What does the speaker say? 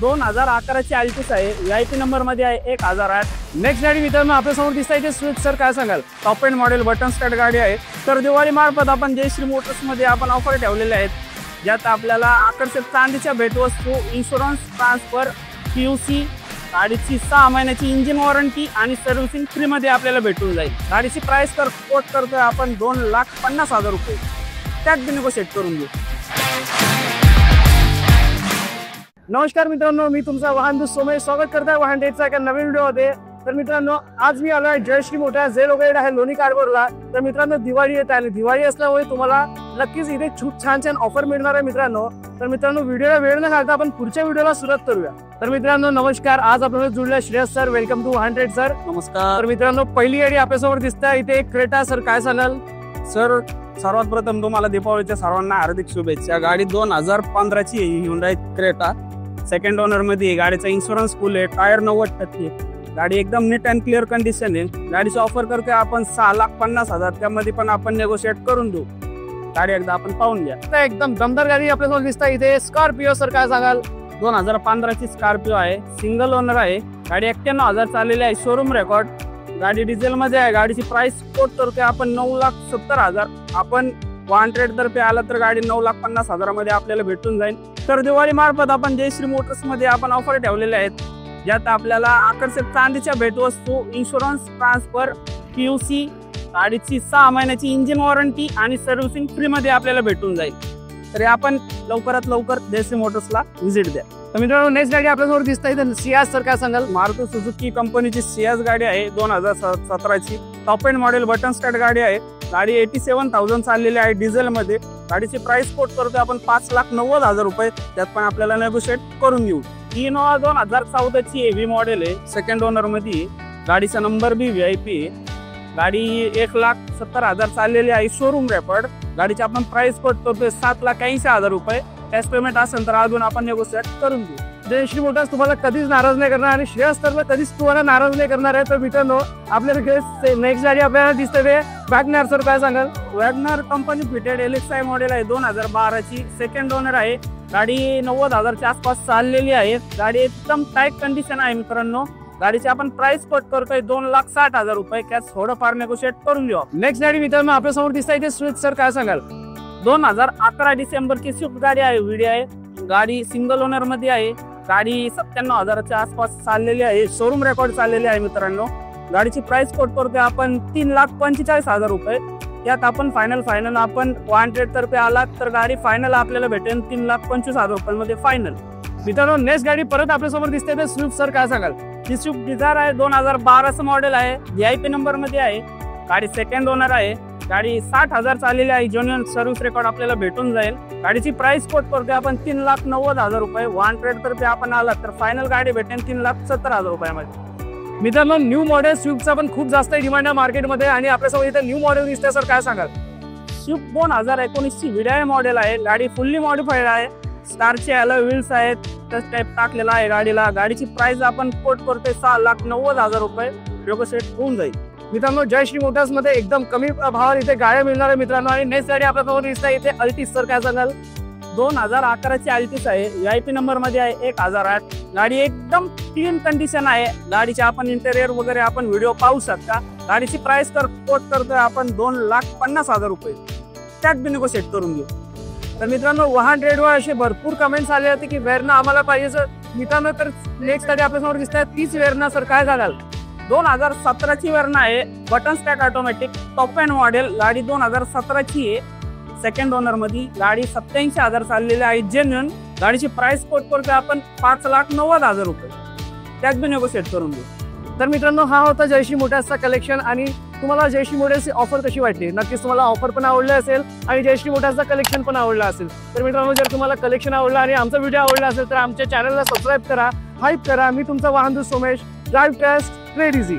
2011 ची अल्टिस आहे, VIP number मध्ये आहे 1008। नेक्स्ट गाडी मित्रांनो आपल्यासमोर दिसते ते स्विफ्ट। सर काय सांगाल? Top end model button start गाडी आहे। तर दिवाळी मार्फत आपण जयश्री मोटर्स मध्ये आपण ऑफर ठेवलेल्या आहेत, ज्यात आपल्याला आकर्षक चांदीच्या भेटवस्तू, इन्शुरन्स, ट्रान्सफर, PUC, गाडीची 6 महिन्याची इंजिन वॉरंटी आणि सर्व्हिसिंग फ्री मध्ये आपल्याला भेटून जाईल। गाडीची प्राइस तर कोट करतोय आपण 2,50,000 रुपये, त्यात बी नेगोशिएट करून देऊ। नमस्कार मित्रांनो, मी तुमचा वाहन सोमेश स्वागत करत आहे वाहन डेटचा एका नवीन व्हिडिओमध्ये। तर मित्रांनो आज मी आलो आहे जयश्री मोटर्स, जे लोकेटेड आहे लोणी कार्बोरला। तर मित्रांनो दिवाळी येत आहे, दिवाळी असल्यामुळे तुम्हाला नक्कीच इथे खूप छान छान ऑफर मिळणार आहे मित्रांनो। तर मित्रांनो व्हिडिओला वेळ न घालता आपण पुढच्या व्हिडिओला सुरुवात करूया। तर मित्रांनो नमस्कार, आज आपल्याला जुळले Shreyas sir, welcome to 100 sir. नमस्कार। तर मित्रांनो पहिली गाडी आपल्यासमोर दिसते इथे एक क्रेटा। सर काय सांगाल? सर सर्वात प्रथम तुम्हाला दीपावलीच्या सर्वांना हार्दिक शुभेच्छा। गाडी 2015 ची आहे, Hyundai क्रेटा, सेकंड ओनर मध्ये। गाडीचा इन्शुरन्स फुल आहे, टायर 90%। गाडी एकदम नीट अँड क्लिअर कंडिशन आहे। गाडीचा ऑफर करते आपण 6,50,000, त्यामध्ये पण आपण नेगोशिएट करून देऊ। गाडी एकदा आपण पाहून घ्या। एकदम दमदार गाडी आपल्यासमोर दिसते इथे स्कॉर्पिओ। सर काय सांगाल? 2015 ची स्कॉर्पिओ आहे, सिंगल ओनर आहे। गाडी 91,000 चाललेली आहे, शोरूम रेकॉर्ड। गाडी डिझेल मध्ये आहे। गाडीची प्राइस कोट करते आपण 9,70,000। आपण 100 तर्फे आला तर गाडी 9,50,000 मध्ये आपल्याला भेटून जाईल। तर दिवाळी मार्फत आपण जयश्री मोटर्स मध्ये आपण ऑफर ठेवलेले आहेत, ज्यात आपल्याला आकर्षक चांदीच्या भेटवस्तू, इन्शुरन्स, ट्रान्सफर, PUC, गाडीची 6 महिन्याची इंजिन वॉरंटी आणि सर्व्हिसिंग फ्री मध्ये आपल्याला भेटून जाईल। तर आपण लवकरात लवकर जयश्री मोटर्सला व्हिजिट द्या। तर मित्रांनो नेक्स्ट गाडी आपल्यासमोर दिसते इथे सियाज। सर काय सांगाल? मारुती सुझुकी कंपनीची सियाज गाडी आहे, 2017 ची, top end model button start गाडी आहे। गाडी 87,000 चाललेली आहे डिझेल मध्ये। गाडीची प्राइस कोट करतोय आपण 5,90,000 रुपये, त्यात पण आपल्याला नेगोशिएट करून देऊ। इनोवा 2014 ची हेवी मॉडेल आहे, सेकंड ओनर मध्ये। गाडीचा नंबर बी VIP आहे। गाडी 1,70,000 चाललेली आहे, शोरूम रेकॉर्ड। गाडीची आपण प्राइस कोट करतोय 7,80,000 रुपये। कॅश पेमेंट असेल तर अजून आपण नेगोशिएट करून देऊ। जयश्री मोटर्स तुम्हाला कधीच नाराज नाही करणार आणि श्रेयस तर कधीच तुम्हाला नाराज नाही करणार आहे। तर मित्रांनो आपल्याकडे नेक्स्ट गाडी आपल्याला दिसते ते वॅगनर। सर काय सांगाल? WagonR company fitted LXi model आहे, 2012 ची, सेकंड ओनर आहे। गाडी 90,000च्या आसपास चाललेली आहे। गाडी एकदम टाईट कंडिशन आहे मित्रांनो। गाडीची आपण प्राइस कोट करतोय 2,60,000 रुपये, कॅश थोडंफार नेगोशिएट करून घेऊ। नेक्स्ट गाडी मित्रांनो आपल्यासमोर दिसते इथे स्विफ्ट। सर काय सांगाल? 2011 डिसेंबरची स्विफ्ट गाडी आहे, VD आहे। गाडी सिंगल ओनर मध्ये आहे। गाडी 97,000च्या आसपास चाललेली आहे, शोरूम रेकॉर्ड चाललेली आहे मित्रांनो। गाडीची प्राइस कोट करतोय आपण 3,45,000 रुपये, यात आपण फायनल आपण 100 तर्फे आलात तर गाडी फायनल आपल्याला भेटेल 3,25,000 रुपयांमध्ये फायनल। मित्रांनो नेक्स्ट गाडी परत आपल्यासमोर दिसते ते स्विफ्ट। सर काय सांगाल? ही स्विफ्ट डिझायर आहे, 2012 मॉडेल आहे, VIP नंबर मध्ये आहे। गाडी सेकंड ओनर आहे। गाडी 60,000 चाललेली आहे, जेन्युइन सर्व्हिस रेकॉर्ड आपल्याला भेटून जाईल। गाडीची प्राइस कोट करतोय आपण 3,90,000 रुपये, 100 तर्फे आपण आला तर फायनल गाडी भेटेल 3,70,000 रुपयामध्ये। मित्रांनो न्यू मॉडेल स्विफ्टचा पण खूप जास्त डिमांड आहे मार्केटमध्ये आणि आपल्यासमोर इथे न्यू मॉडेल दिसते। सर काय सांगाल? स्विफ्ट 2019 ची VDI मॉडेल आहे। गाडी फुल्ली मॉडिफाईड आहे, स्टारचे अलॉय व्हील्स आहेत, टच टाईप टाकलेला आहे गाडीला। गाडीची प्राइस आपण कोट करतोय 6,90,000 रुपये, नेगोशिएट होऊन जाईल। मित्रांनो जयश्री मोटर्स मध्ये एकदम कमी भावात इथे गाड्या मिळणार आहे मित्रांनो। आणि नेक्स्ट गाडी आपल्यासमोर दिसते इथे अल्टिस। सर काय सांगाल? 2011 ची अल्टिस आहे, VIP नंबर मध्ये आहे, 1008। गाडी एकदम क्लीन कंडिशन आहे। गाडीचे आपण इंटेरियर वगैरे आपण व्हिडिओ पाहू शकता। गाडीची प्राइस तर कोट करतोय आपण 2,50,000 रुपये, त्यात बी नेगोशिएट करून घेऊ। तर मित्रांनो 100 वर असे भरपूर कमेंट्स आले होते की वेरना आम्हाला पाहिजे। सर मित्रांनो तर नेक्स्ट गाडी आपल्यासमोर दिसते तीच वेरना। सर काय सांगाल? 2017 ची वेरना आहे, button stack automatic, top end model. गाडी 2017 ची आहे, सेकंड ओनर मध्ये। गाडी 87,000 चाललेली आहे, जेन्युइन। गाडीची प्राइस कोट करतोय आपण 5,90,000 रुपये, त्यात बी नेगोशिएट करून देऊ। तर मित्रांनो हा होता जयश्री मोटर्सचा कलेक्शन। आणि तुम्हाला जयश्री मोटर्सची ऑफर कशी वाटली? नक्कीच तुम्हाला ऑफर पण आवडली असेल आणि जयश्री मोटर्सचा कलेक्शन पण आवडला असेल। तर मित्रांनो जर तुम्हाला कलेक्शन आवडलं आणि आमचा व्हिडिओ आवडला असेल तर आमच्या चॅनलला सबस्क्राईब करा, हाईप करा। मी तुमचा वाहन Somesh, drive test trade easy.